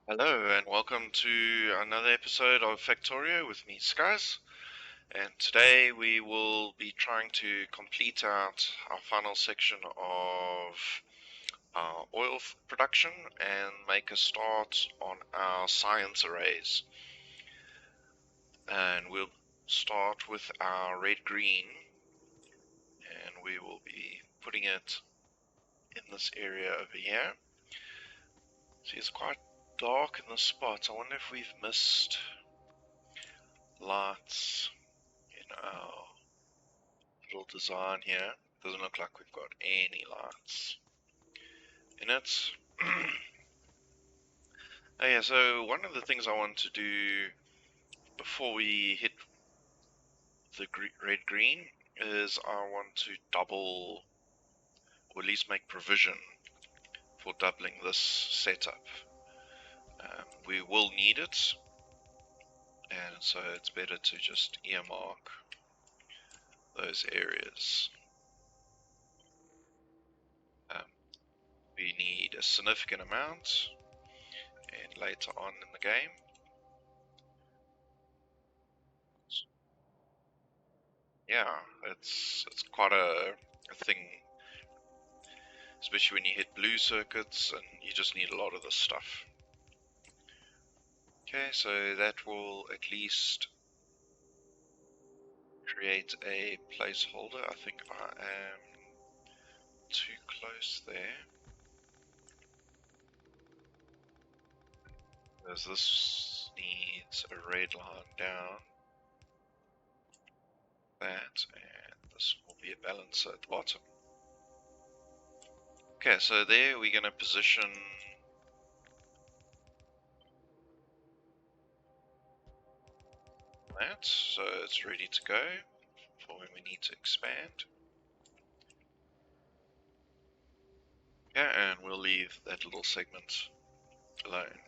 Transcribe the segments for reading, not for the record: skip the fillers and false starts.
Hello and welcome to another episode of Factorio with me, Skuzz. And today we will be trying to complete out our final section of our oil production and make a start on our science arrays. And we'll start with our red-green, and we will be putting it in this area over here. See, it's quite dark in the spots. I wonder if we've missed lights in our little design here. Doesn't look like we've got any lights in it. Oh yeah, so one of the things I want to do before we hit the red-green is I want to double, or at least make provision for doubling this setup. We will need it, and so it's better to just earmark those areas. We need a significant amount, and later on in the game. Yeah, it's quite a thing, especially when you hit blue circuits and you just need a lot of this stuff. Okay, so that will at least create a placeholder. I think I am too close there, because this needs a red line down, that, and this will be a balancer at the bottom. Okay, so there we're going to position that, so it's ready to go for when we need to expand. Yeah, and we'll leave that little segment alone.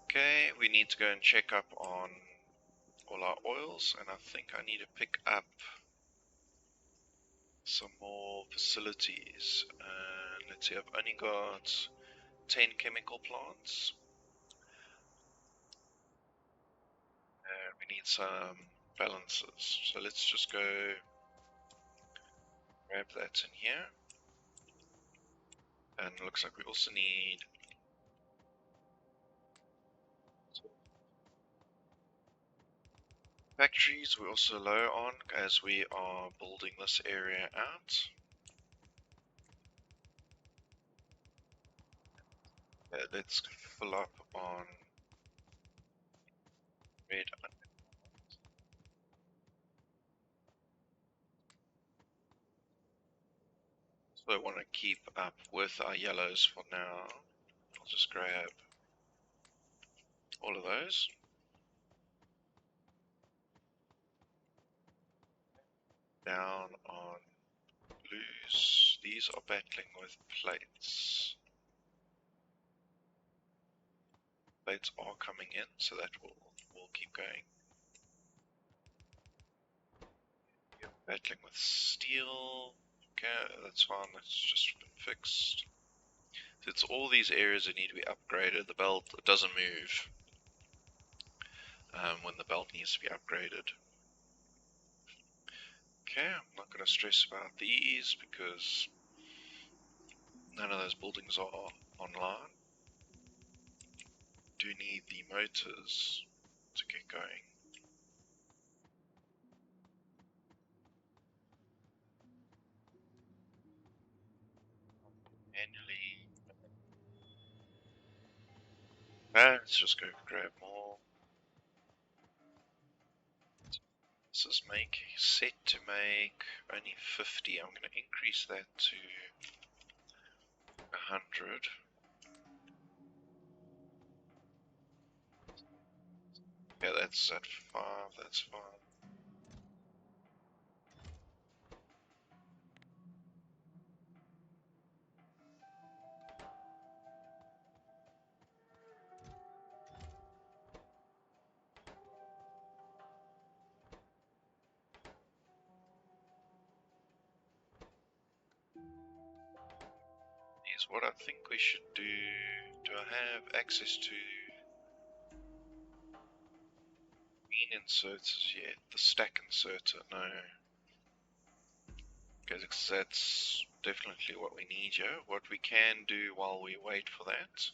Okay, we need to go and check up on all our oils, and I think I need to pick up some more facilities. Let's see, I've only got 10 chemical plants. And we need some balances. So let's just go grab that in here. And it looks like we also need factories. We're also low on as we are building this area out. Let's fill up on red. So I want to keep up with our yellows for now. I'll just grab all of those. Down on blues. These are battling with plates. Plates are coming in, so that will keep going. Battling with steel. Okay, that's fine. That's just been fixed. So it's all these areas that need to be upgraded. The belt doesn't move when the belt needs to be upgraded. Okay, I'm not going to stress about these because none of those buildings are online. Do need the motors to get going. Manually. Let's just go grab more. This is set to make only 50. I'm going to increase that to 100. Yeah, that's at 5. That's fine. These what I think we should do I have access to green inserters yet? The stack inserter, no. Because that's definitely what we need here. What we can do while we wait for that,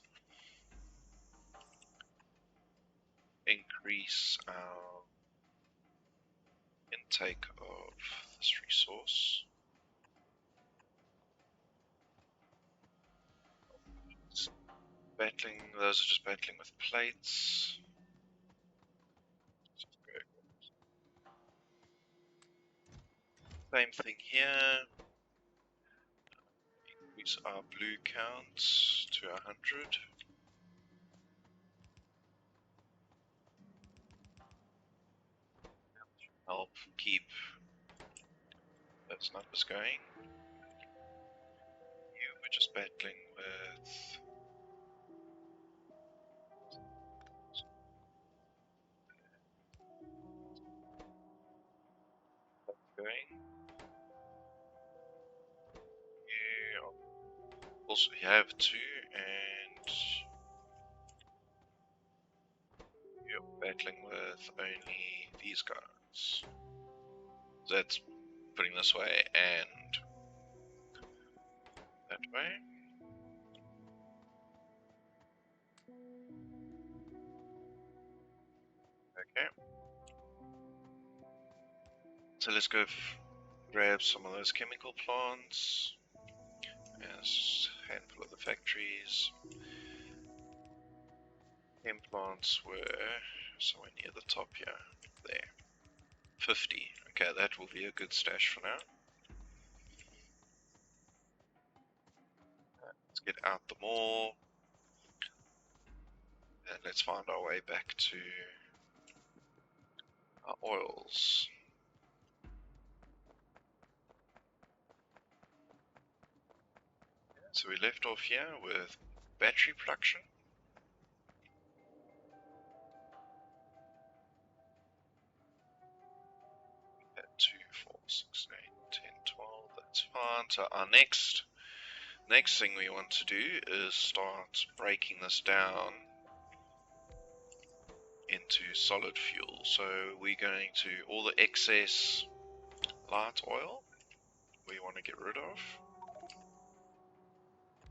increase our intake of this resource. Battling, those are just battling with plates. Same thing here. Increase our blue count to 100. Help keep those numbers going. You were just battling with going. You also have two, and you're battling with only these guys. That's putting this way and that way. Okay. So let's go grab some of those chemical plants. There's a handful of the factories. Chem plants were somewhere near the top here. There. 50. Okay, that will be a good stash for now. Let's get out the mall. And let's find our way back to our oils. So we left off here with battery production. At 2, 4, 6, 8, 10, 12, that's fine. So our next thing we want to do is start breaking this down into solid fuel. So we're going to, all the excess light oil we want to get rid of.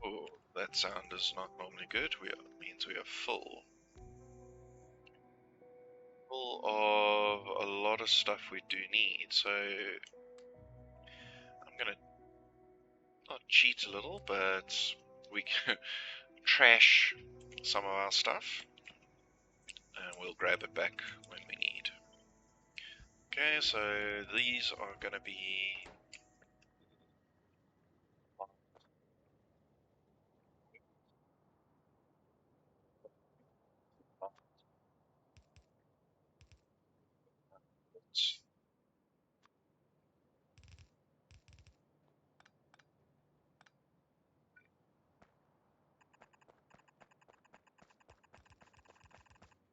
Oh, that sound is not normally good. It means we are full of a lot of stuff we do need. So I'm gonna not cheat a little, but we can trash some of our stuff and we'll grab it back when we need. Okay, so these are gonna be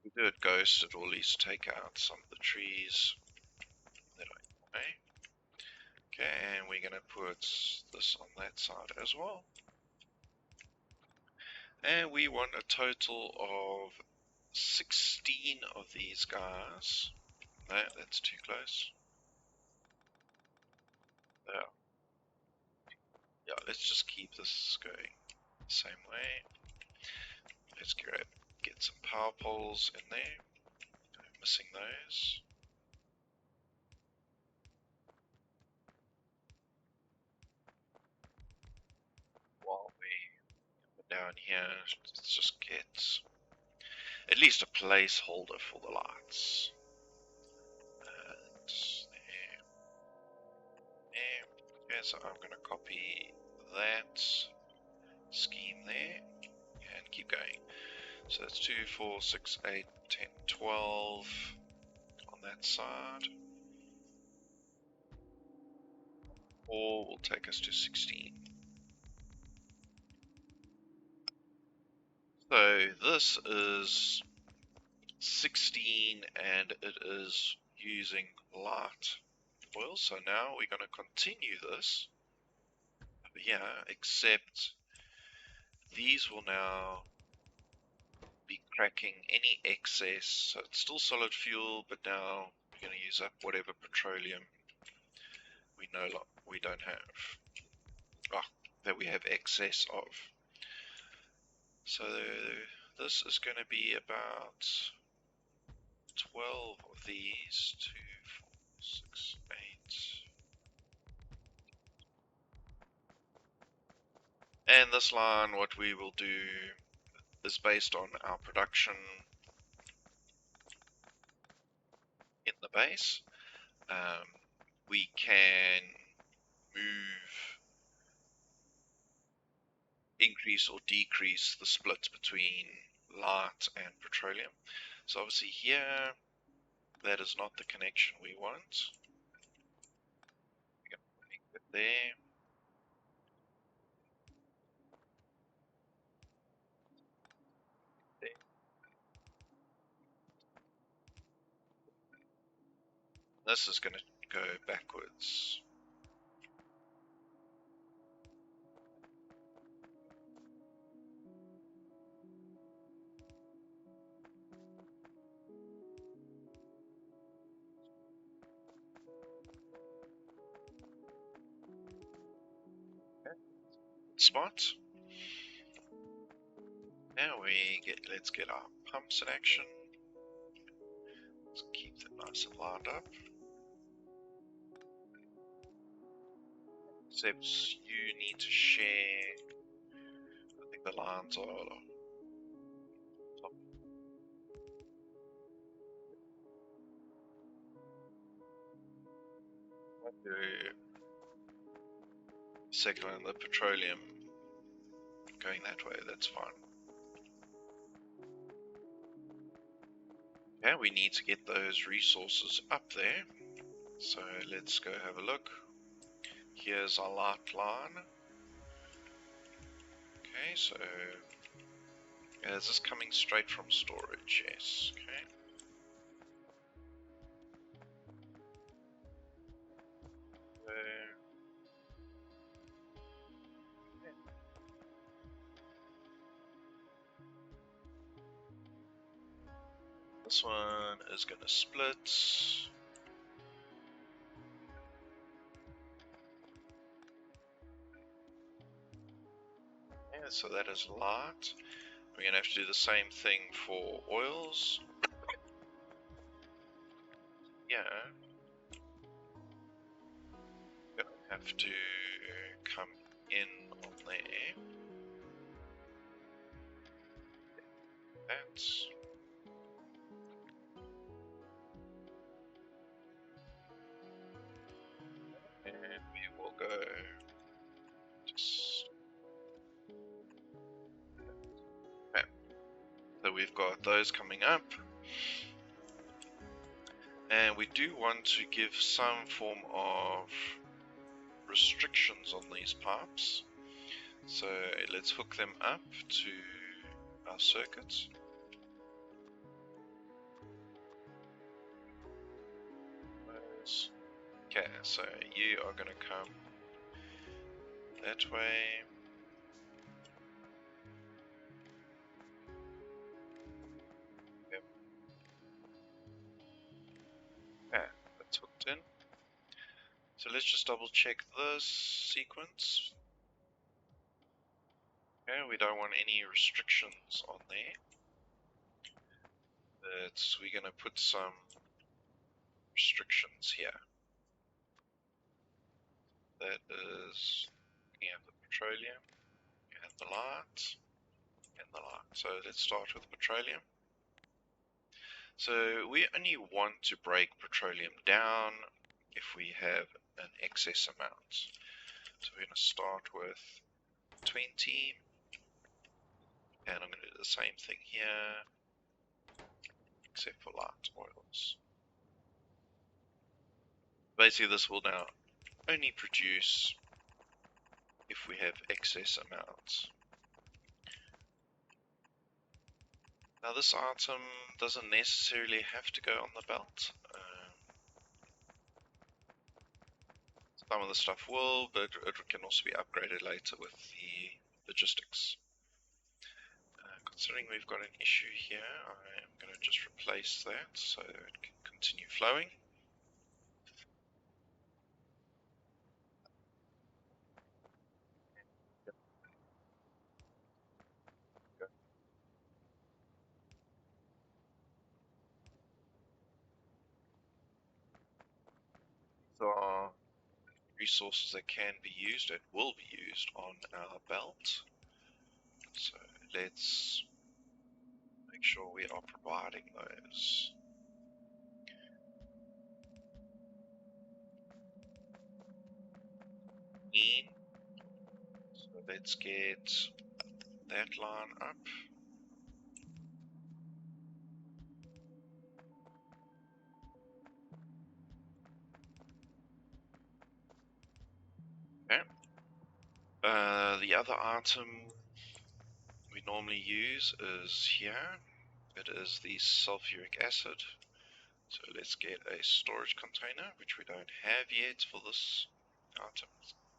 we do it ghost, it will at least take out some of the trees that I may. Okay, and we're gonna put this on that side as well. And we want a total of 16 of these guys. No, that's too close. Yeah, let's just keep this going the same way. Let's get some power poles in there. I'm missing those. While we down here, let's just get at least a placeholder for the lights. And there. Okay, so I'm going to copy that scheme there and keep going. So that's 2, 4, 6, 8, 10, 12 on that side. 4 will take us to 16. So this is 16 and it is using light oil. So now we're going to continue this over here, except these will now be cracking any excess. So it's still solid fuel, but now we're going to use up whatever petroleum we don't have. That we have excess of. So this is going to be about 12 of these, 2, 4, 6, 8. And this line, what we will do is based on our production in the base. We can move, increase or decrease the split between light and petroleum. So obviously here, that is not the connection we want. We're going to connect it there. This is going to go backwards. Spot. Now let's get our pumps in action. Let's keep them nice and lined up. Except you need to share. I think the lines are top. Second one, the petroleum going that way, that's fine. Yeah, we need to get those resources up there. So let's go have a look. Here's our light line. Okay, so is this coming straight from storage? Yes, okay. This one is going to split. Yeah, so that is light. We're going to have to do the same thing for oils. Yeah. Going to have to come in on there. That. And we will go just. Okay. So we've got those coming up. And we do want to give some form of restrictions on these pipes. So let's hook them up to our circuits. Okay, so you are going to come that way. Yep. Okay, that's hooked in. So let's just double check this sequence. Okay, we don't want any restrictions on there. But we're going to put some restrictions here. That is looking at the petroleum and the light and the light. So let's start with petroleum. So we only want to break petroleum down if we have an excess amount. So we're going to start with 20, and I'm going to do the same thing here, except for light oils. Basically this will now only produce if we have excess amounts. Now this item doesn't necessarily have to go on the belt. Some of the stuff will, but it can also be upgraded later with the logistics. considering we've got an issue here, I am going to just replace that so it can continue flowing. These are resources that can be used and will be used on our belt. So let's make sure we are providing those. So let's get that line up. Okay. The other item we normally use is here. It is the sulfuric acid. So let's get a storage container, which we don't have yet for this item.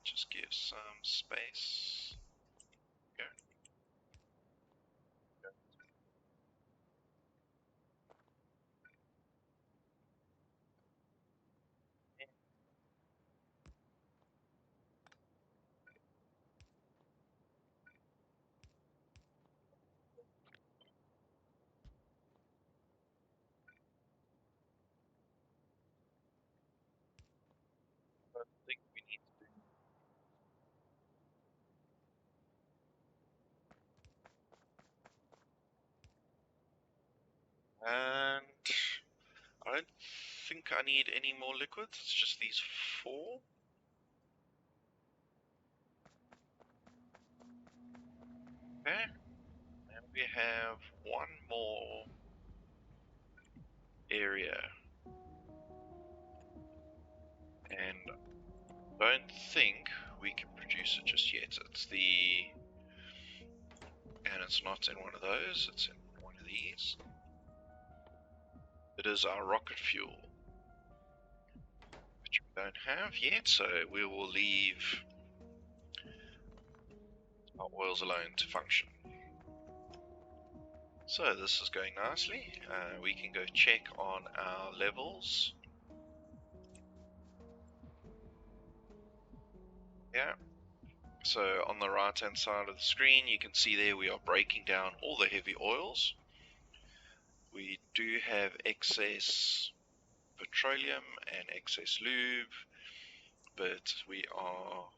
Just give some space. Go. I think we need to. And I don't think I need any more liquids. It's just these 4. Okay. And we have one more area. And I don't think we can produce it just yet. And it's not in one of those, it's in one of these. It is our rocket fuel, which we don't have yet, so we will leave our oils alone to function. So this is going nicely. We can go check on our levels. Yeah. So on the right hand side of the screen you can see there we are breaking down all the heavy oils. We do have excess petroleum and excess lube, but we are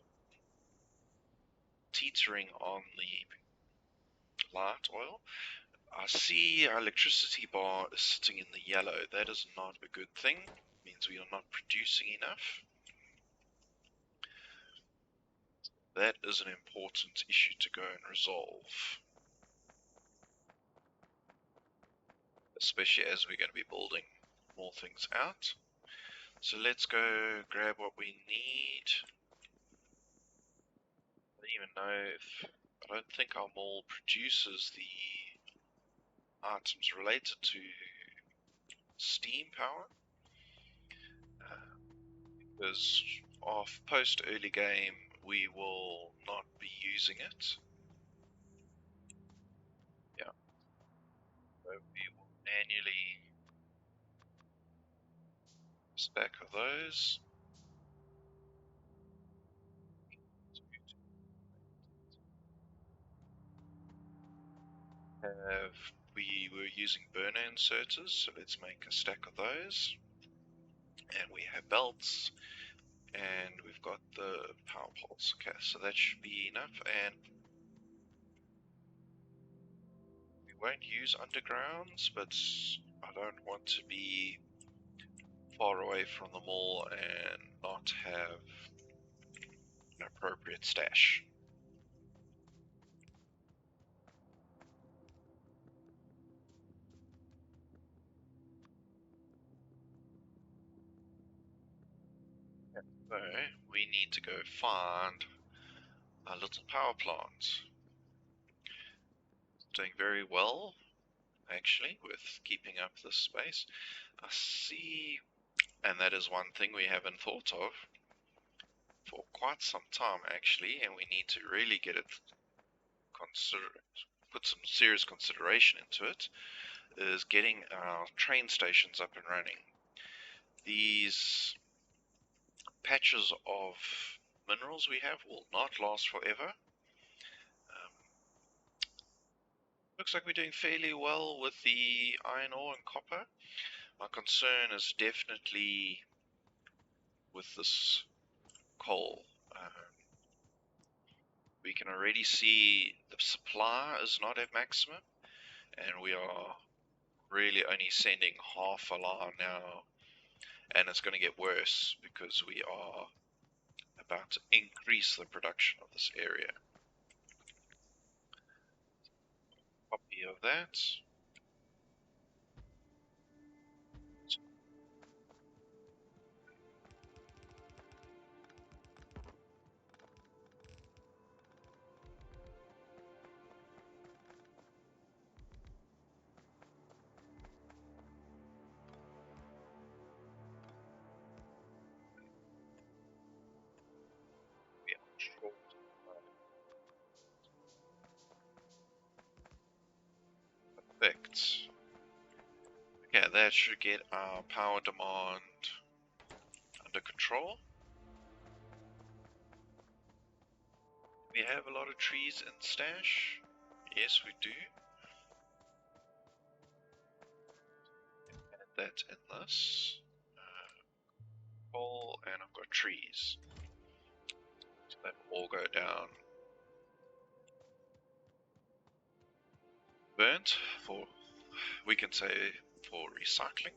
teetering on the light oil. I see our electricity bar is sitting in the yellow. That is not a good thing. It means we are not producing enough. That is an important issue to go and resolve, especially as we're going to be building more things out. So let's go grab what we need. I don't even know if, I don't think our mall produces the items related to steam power, because off post early game we will not be using it. Yeah, so we will manually stack of those. We were using burner inserters, so let's make a stack of those. And we have belts, and we've got the power poles. Okay, so that should be enough. And we won't use undergrounds, but I don't want to be far away from the mall and not have an appropriate stash. So we need to go find our little power plant. It's doing very well, actually, with keeping up this space. I see, and that is one thing we haven't thought of for quite some time, actually, and we need to really get it considered. put some serious consideration into it is getting our train stations up and running. These patches of minerals we have will not last forever. Looks like we're doing fairly well with the iron ore and copper. My concern is definitely with this coal. We can already see the supply is not at maximum, and we are really only sending half a line now, and it's going to get worse because we are about to increase the production of this area. Copy of that. Perfect. Okay, that should get our power demand under control. We have a lot of trees in stash. Yes, we do. Add that in this. Coal, and I've got trees. So that will all go down. Burnt for, we can say, for recycling.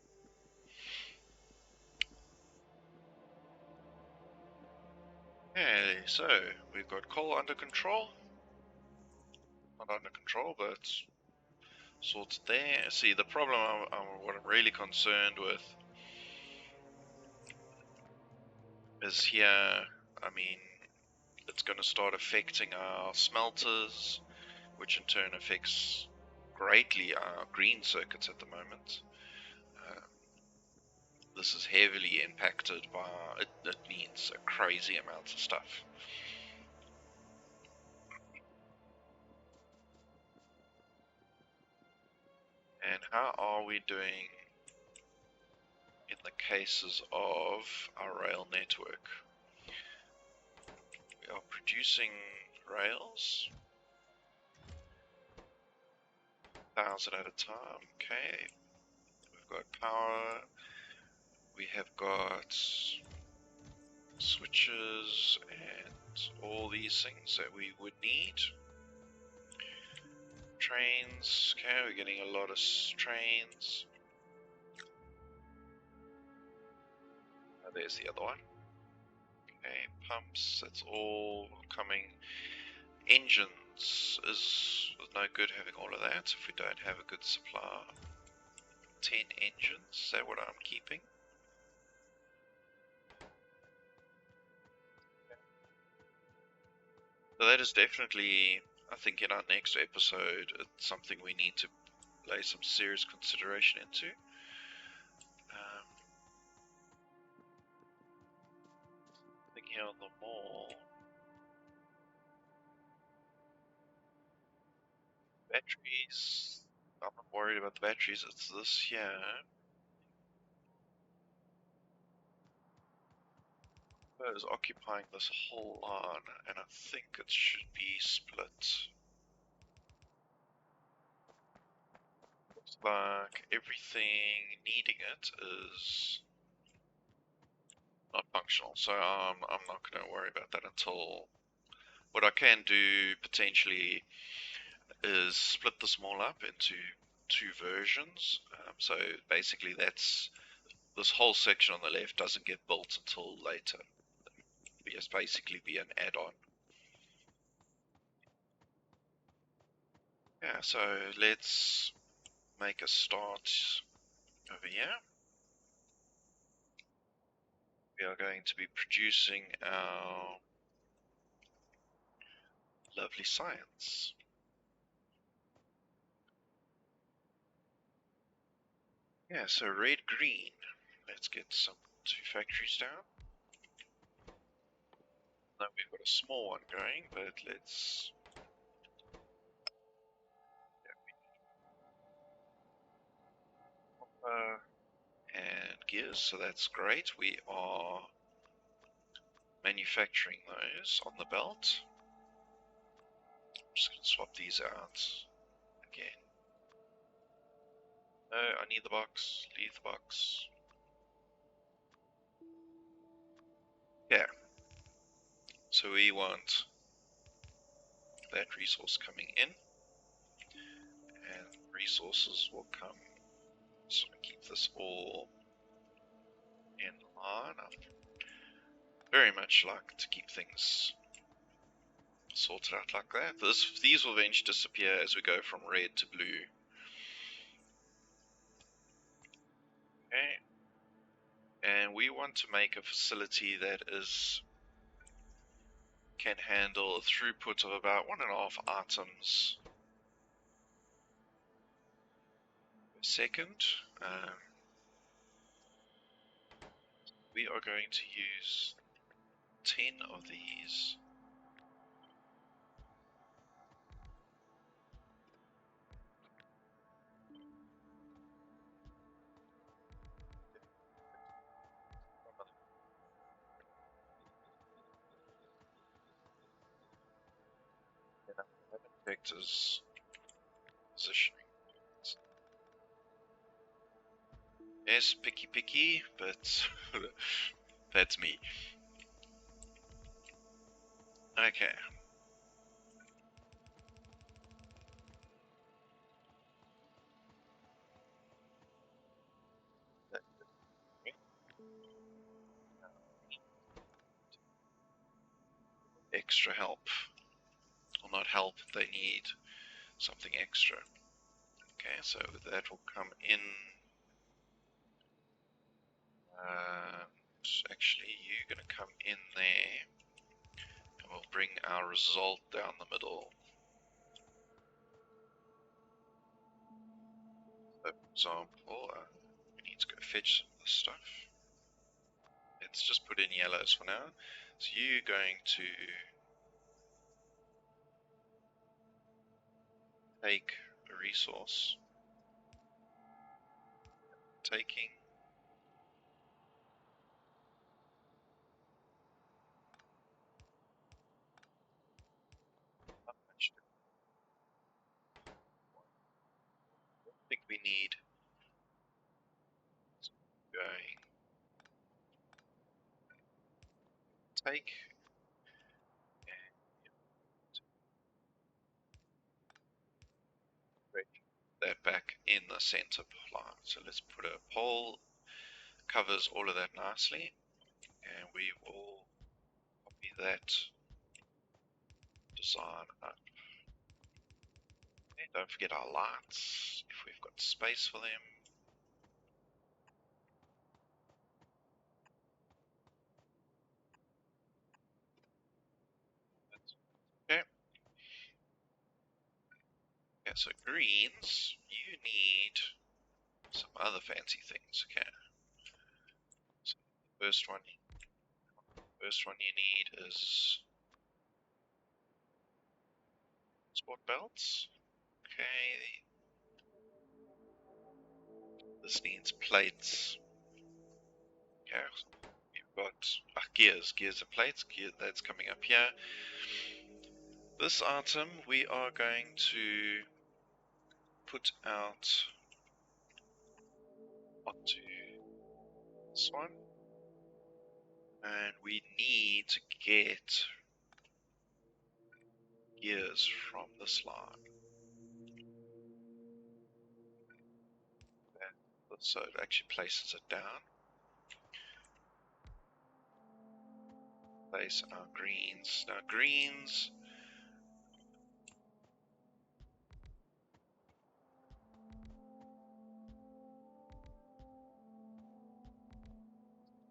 Okay, so we've got coal under control. Not under control, but sorted there. See, the problem, what I'm really concerned with is here, I mean, it's going to start affecting our smelters, which in turn affects greatly our green circuits at the moment. This is heavily impacted by, it needs a crazy amount of stuff. And how are we doing in the cases of our rail network? We are producing rails, 1,000 at a time. Okay, we've got power, we have got switches and all these things that we would need. Trains, okay, we're getting a lot of trains. Oh, there's the other one. Okay, pumps, that's all coming. Engines is no good having all of that if we don't have a good supply. 10 engines, is that what I'm keeping? So that is definitely, I think in our next episode, it's something we need to lay some serious consideration into. Thinking on the mall. Batteries, I'm not worried about the batteries, it's this here. That is occupying this whole line, and I think it should be split. Looks like everything needing it is not functional, so I'm not going to worry about that until. What I can do potentially is split this all up into two versions. So basically, that's this whole section on the left doesn't get built until later. It just basically be an add-on. Yeah, so let's make a start over here. We are going to be producing our lovely science. Yeah, so red, green. Let's get some two factories down. Now we've got a small one going, but let's and gears, so that's great. We are manufacturing those on the belt. I'm just going to swap these out again. No, I need the box. Leave the box. Yeah. So we want that resource coming in, and resources will come. So I keep this all in line. I'd very much like to keep things sorted out like that. These will eventually disappear as we go from red to blue. Okay. And we want to make a facility that can handle a throughput of about 1.5 items per second. We are going to use 10 of these. Vectors positioning. Yes, picky, but that's me. Okay. Extra help. Well, not help, they need something extra. Okay, so that will come in. Actually, you're going to come in there, and we'll bring our result down the middle. So, for example, we need to go fetch some of this stuff. Let's just put in yellows for now. So you're going to take a resource. Taking. How much do I think we need? Going. Take. And that back in the center line. So let's put a pole, covers all of that nicely, and we will copy that design up. Okay, don't forget our lights, if we've got space for them. Okay. Okay, so greens, you need some other fancy things. Okay. So first one you need is sport belts. Okay. This needs plates. Okay. You've got gears and plates. That's coming up here. This item we are going to put out onto this one, and we need to get gears from this line. So it actually places it down. Place our greens. Now greens,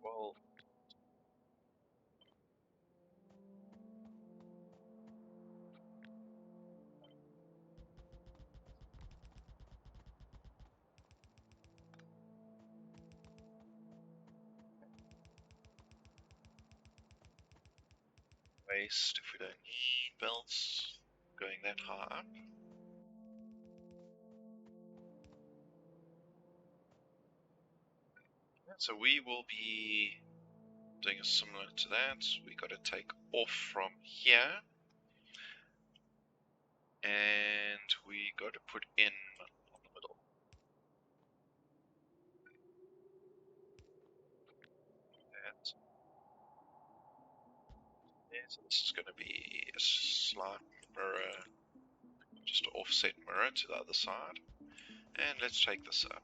well, waste if we don't need belts going that high up. So we will be doing a similar to that. We got to take off from here, and we got to put in on the middle. That. Yeah, so this is going to be a slight mirror, just an offset mirror to the other side. And let's take this up.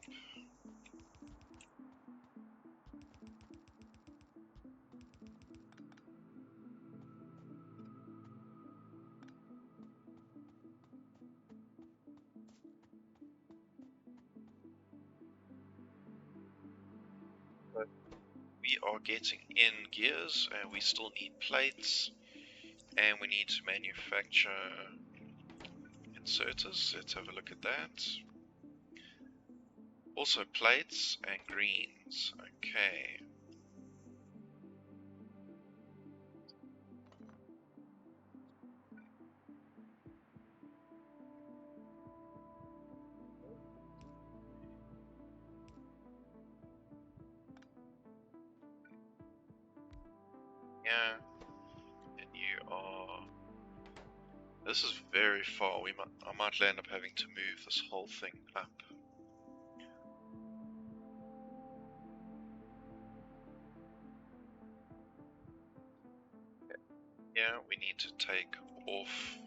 We are getting in gears, and we still need plates, and we need to manufacture inserters. Let's have a look at that. Also plates and greens. Okay. Yeah. And you are... This is very far. I might end up having to move this whole thing up. Yeah, we need to take off.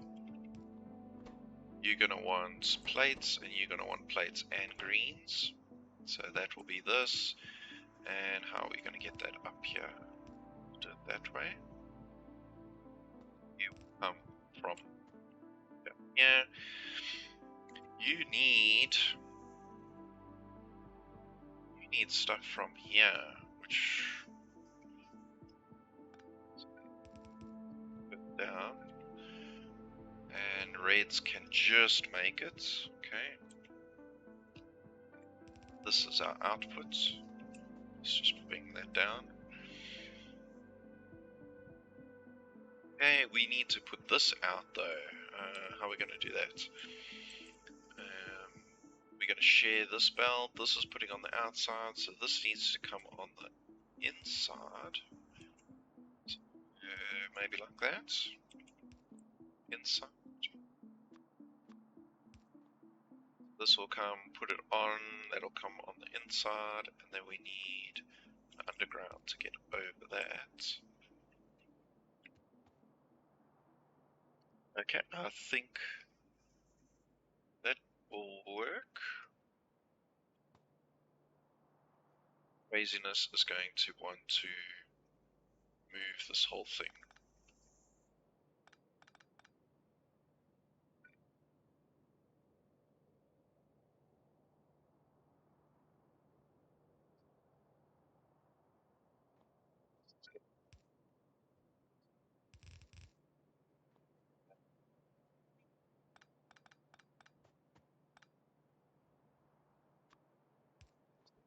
You're gonna want plates, and you're gonna want plates and greens. So that will be this. And how are we gonna get that up here? Do it that way. You come from here. You need stuff from here, which put down. And reds can just make it. Okay. This is our output. Let's just bring that down. Okay, we need to put this out though. How are we going to do that? We're going to share this belt. This is putting on the outside, so this needs to come on the inside. Maybe like that. Inside. This will come, put it on, that'll come on the inside, and then we need an underground to get over that. Okay, I think that will work. Craziness is going to want to move this whole thing.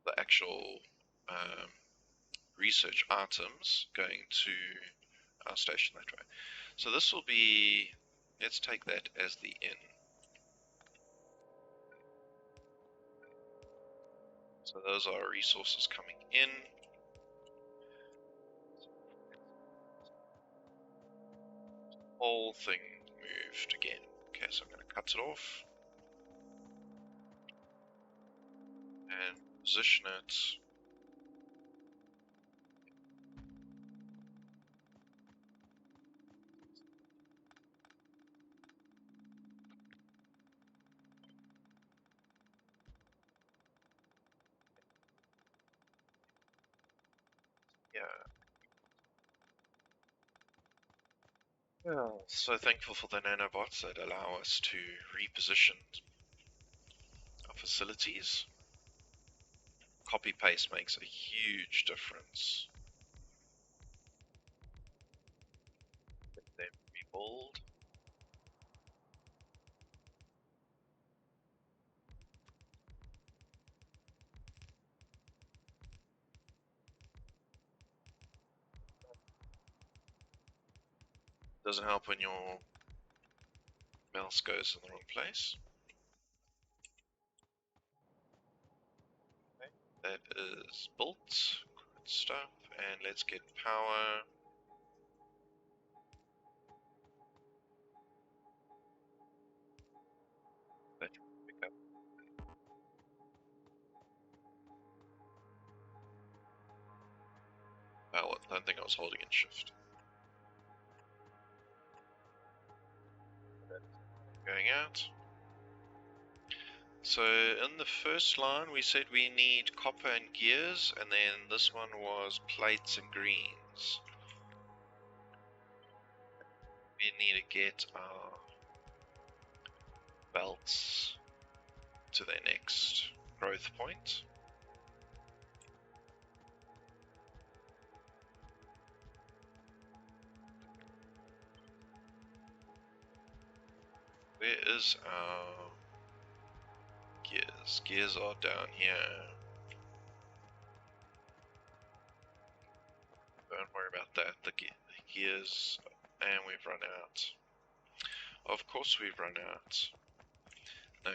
The actual research items going to our station that way. So this will be, let's take that as the in. So those are resources coming in. Whole thing moved again. Okay, so I'm going to cut it off and position it. Yeah. Well, so thankful for the nanobots that allow us to reposition our facilities. Copy paste makes a huge difference. Let them rebuild. Doesn't help when your mouse goes in the wrong place. Okay. That is built. Good stuff. And let's get power. That should pick up. Oh, I don't think I was holding in shift. Going out. So in the first line we said we need copper and gears, and then this one was plates and greens. We need to get our belts to their next growth point. Where is our gears? Gears are down here. Don't worry about that. The gears, and we've run out. Of course we've run out. No.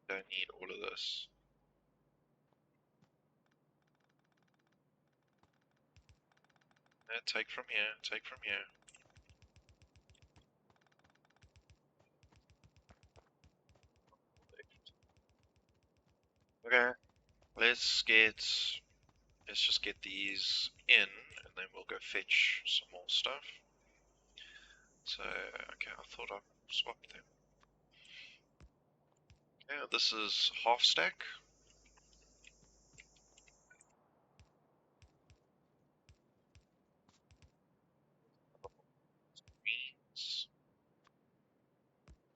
Don't need all of this. Take from here, take from here. Okay, let's just get these in, and then we'll go fetch some more stuff. So, okay, I thought I swapped them. Yeah, this is half stack. Means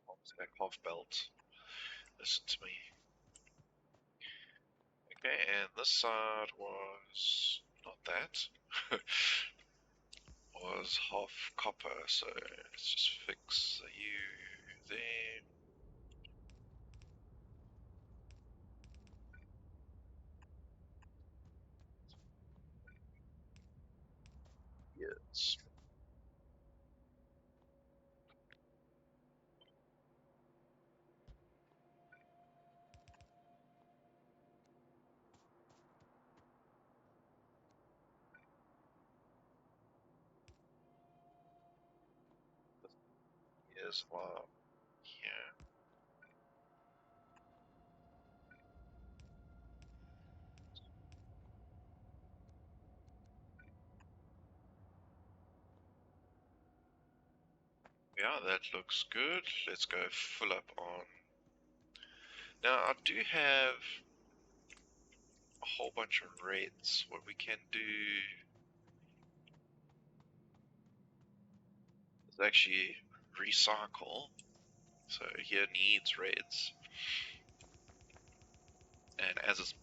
half stack, half belt. Listen to me. Okay, and this side was not that. Was half copper, so let's just fix the U there. Yes. Yes, wow. Yeah. Yeah, that looks good. Let's go full up on. Now, I do have a whole bunch of reds. What we can do is actually recycle. So here needs reds. And as it's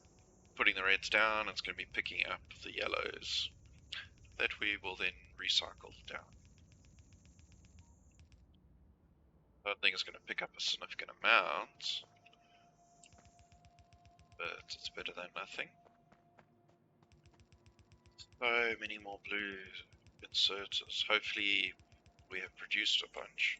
putting the reds down, it's going to be picking up the yellows that we will then recycle down. I don't think it's going to pick up a significant amount, but it's better than nothing. So many more blue inserters. Hopefully we have produced a bunch.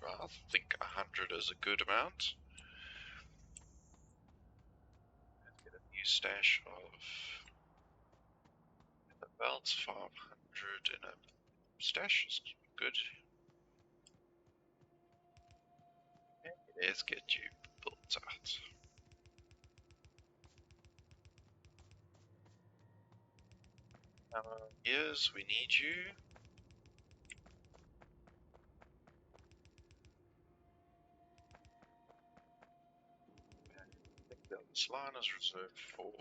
I think 100 is a good amount. Let's get a new stash of the belts. 500 in a stash is good. Let's get you built out. Yes, we need you. I think that this line is reserved for.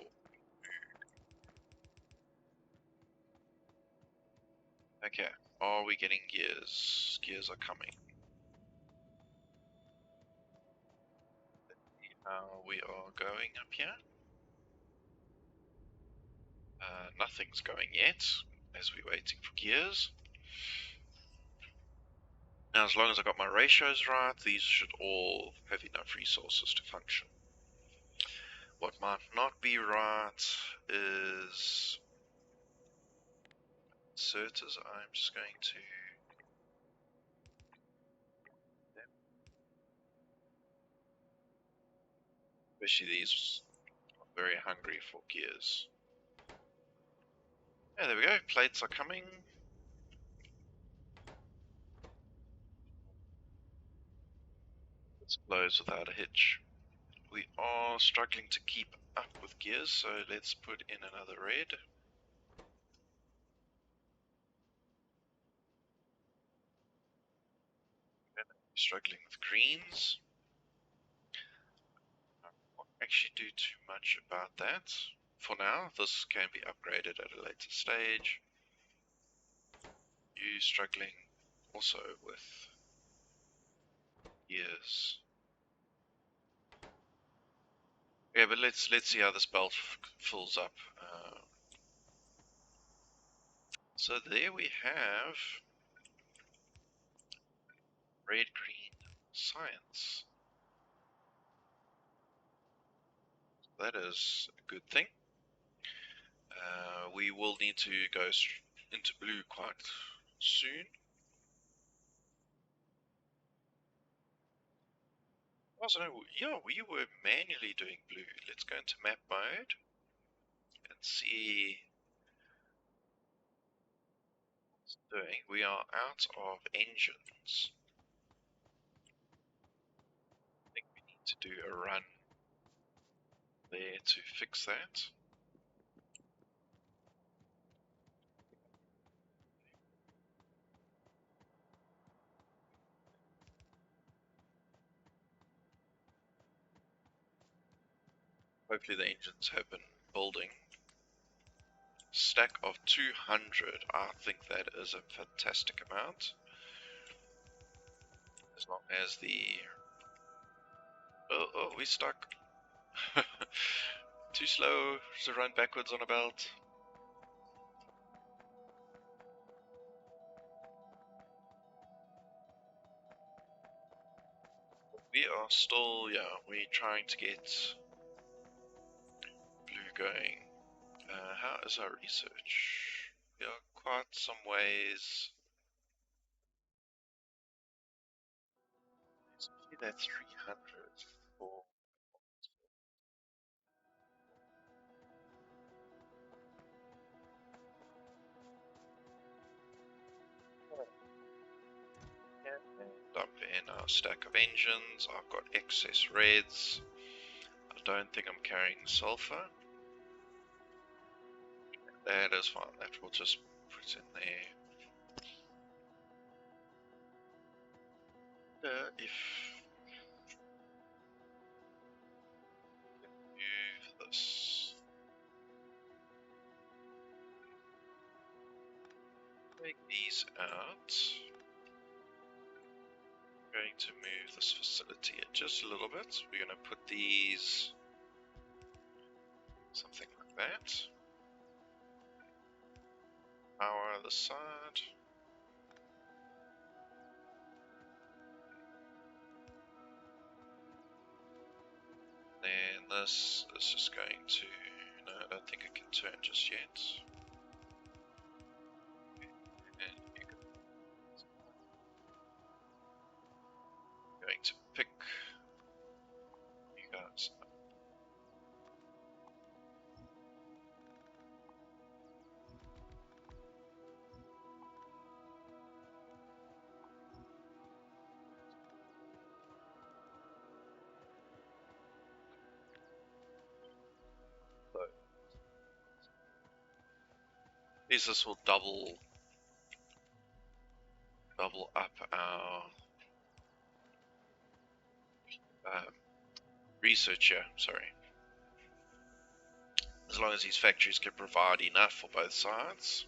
Okay, are we getting gears? Gears are coming. We are going up here. Nothing's going yet, as we're waiting for gears. Now, as long as I got my ratios right, these should all have enough resources to function. What might not be right is inserters, I'm just going to... Especially these are very hungry for gears. Yeah, there we go. Plates are coming. This blows without a hitch. We are struggling to keep up with gears, so let's put in another red. Struggling with greens. I won't actually do too much about that. For now, this can be upgraded at a later stage. You struggling also with gears. Yeah, but let's see how this belt fills up. So there we have red, green, science. That is a good thing. We will need to go into blue quite soon. Also, yeah, we were manually doing blue. Let's go into map mode and see what it's doing. We are out of engines. I think we need to do a run there to fix that. Hopefully the engines have been building. Stack of 200. I think that is a fantastic amount. As long as the... Oh, we stuck. Too slow to run backwards on a belt. We are still, yeah, we're trying to get blue going. How is our research? We are quite some ways. See that 300 for... Dump in our stack of engines. I've got excess reds. I don't think I'm carrying sulfur. That is fine. That will just put in there. If move this, take these out. I'm going to move this facility just a little bit. We're going to put these something like that. Power the side. Then this is just going to... No, I don't think it can turn just yet. And you're going to pick you guys up. So, this will double up our research here, sorry. As long as these factories can provide enough for both sides.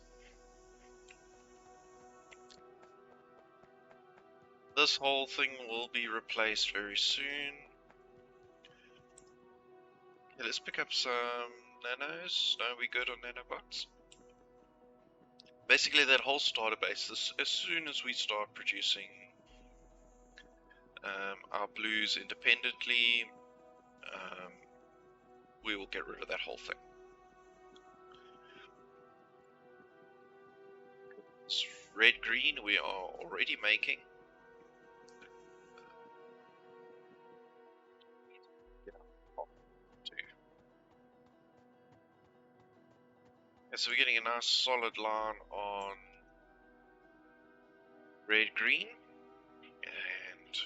This whole thing will be replaced very soon. Okay, let's pick up some nanos. No, we good on nanobots? Basically that whole starter base, as soon as we start producing our blues independently, we will get rid of that whole thing. red green we are already making. And so we're getting a nice solid line on red green, and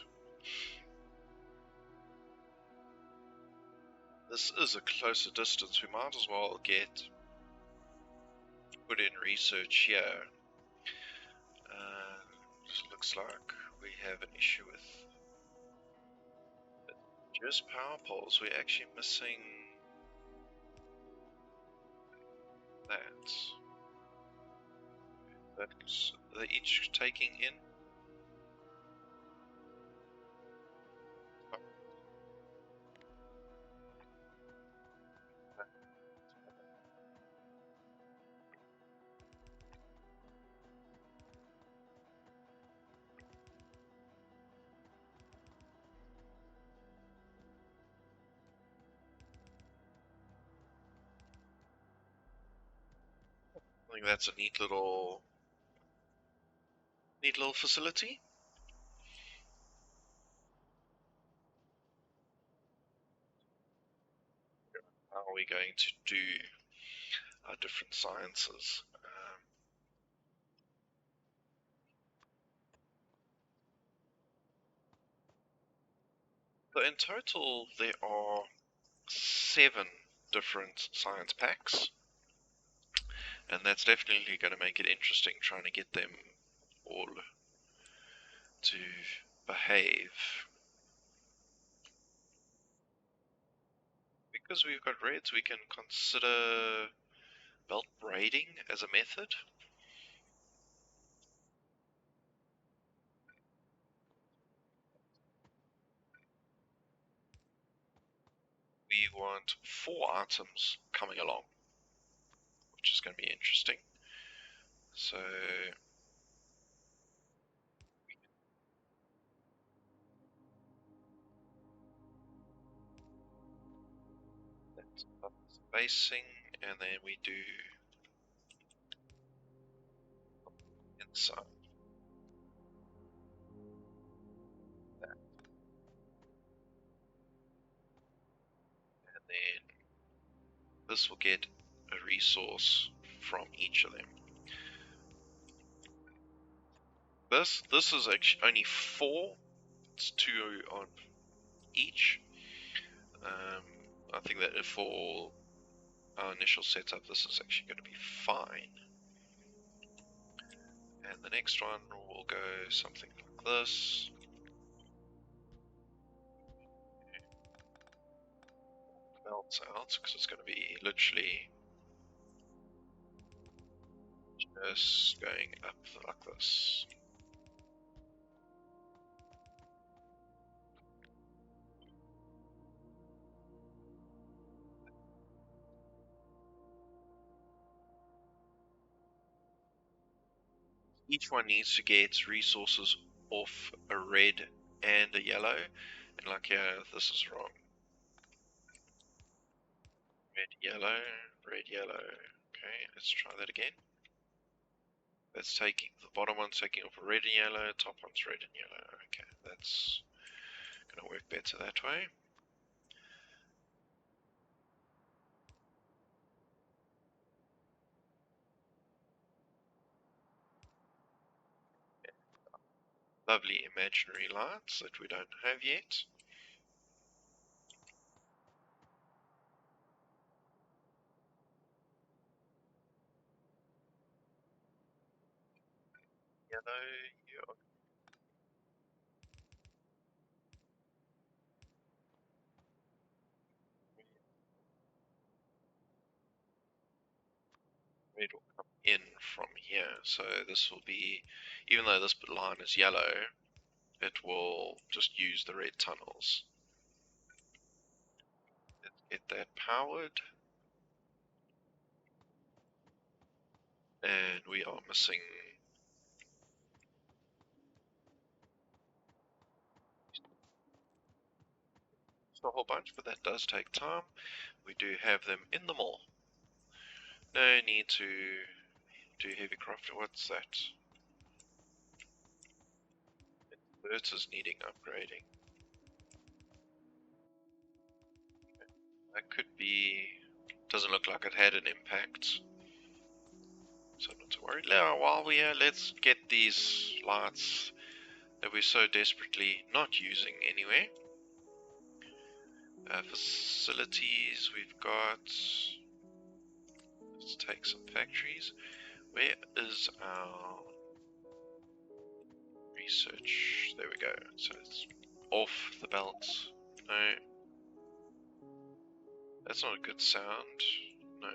this is a closer distance. We might as well put in research here. Looks like we have an issue with just power poles. We're actually missing that. That's they're each taking in. I think that's a neat little facility. How are we going to do our different sciences? So in total, there are 7 different science packs, and that's definitely going to make it interesting trying to get them all to behave. Because we've got reds, we can consider belt braiding as a method. We want 4 items coming along, which is going to be interesting. So that's spacing, and then we do inside that, and then this will get a resource from each of them. This is actually only 4. It's 2 on each. I think that for our initial setup, this is actually going to be fine. And the next one will go something like this. Belts out, because it's going to be literally just going up like this. Each one needs to get resources off a red and a yellow, and like here, this is wrong. Red, yellow, red, yellow. Okay, let's try that again. That's taking, the bottom one's taking off a red and yellow, top one's red and yellow. Okay, that's gonna work better that way. Lovely imaginary lights that we don't have yet. Yellow, yeah. Red will come in from here, so this will be, even though this line is yellow, it will just use the red tunnels. Let's get that powered. And we are missing a whole bunch, but that does take time. We do have them in the mall. No need to do heavy crafting. What's that? Inverter's needing upgrading. That could be. Doesn't look like it had an impact. So not to worry. Now, while we're here, let's get these lights that we're so desperately not using anyway. Facilities, we've got. Let's take some factories. Where is our research? There we go. So it's off the belt. No. That's not a good sound. No.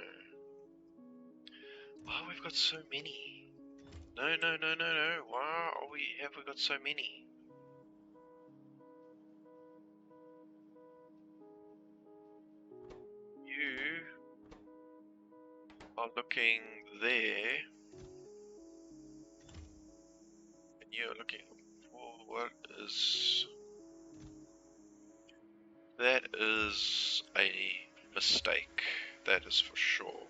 Oh, we've got so many. No, no, no, no, no. Why have we got so many? You are looking there, and you're looking for what is... That is a mistake. That is for sure.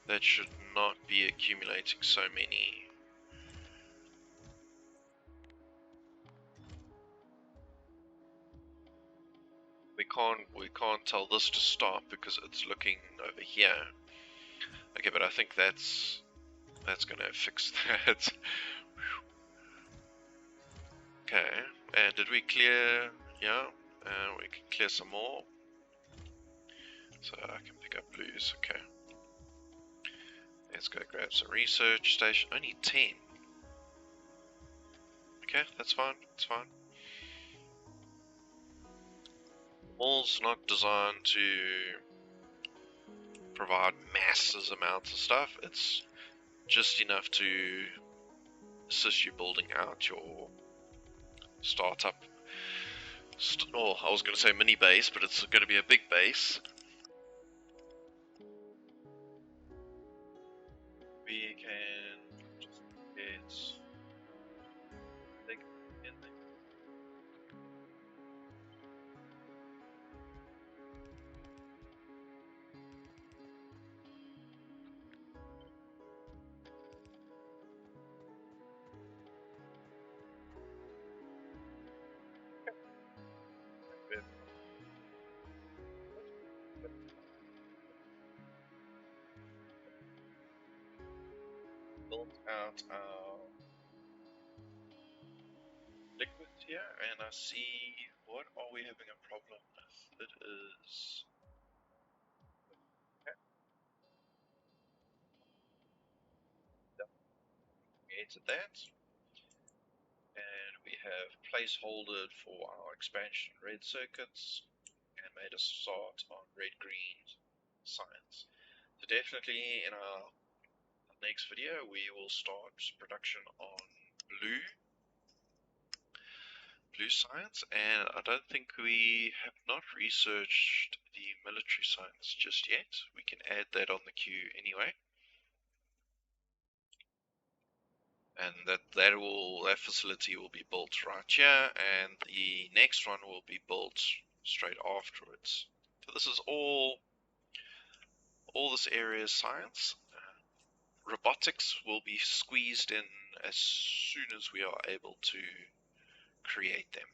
That should not be accumulating so many. We can't tell this to stop because it's looking over here. Okay, but I think that's gonna fix that. Okay, and did we clear? Yeah, we can clear some more. So I can pick up blues. Okay, let's go grab some research station. Only 10. Okay, that's fine. It's fine. The mall's not designed to provide massive amounts of stuff. It's just enough to assist you building out your startup. Oh, I was going to say mini base, but it's going to be a big base. We can just get big in there. Built out our liquid here, and I see what are we having a problem with? It is created that, and we have placeholdered for our expansion red circuits and made a start on red green science. So definitely in our next video we will start production on blue science, and I don't think we have not researched the military science just yet. We can add that on the queue anyway, and that facility will be built right here, and the next one will be built straight afterwards. So this is all this area is science. Robotics will be squeezed in as soon as we are able to create them.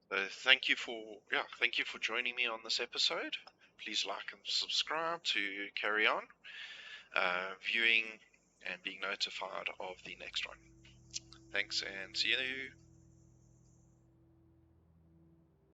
So thank you for joining me on this episode. Please like and subscribe to carry on viewing and being notified of the next one. Thanks, and see you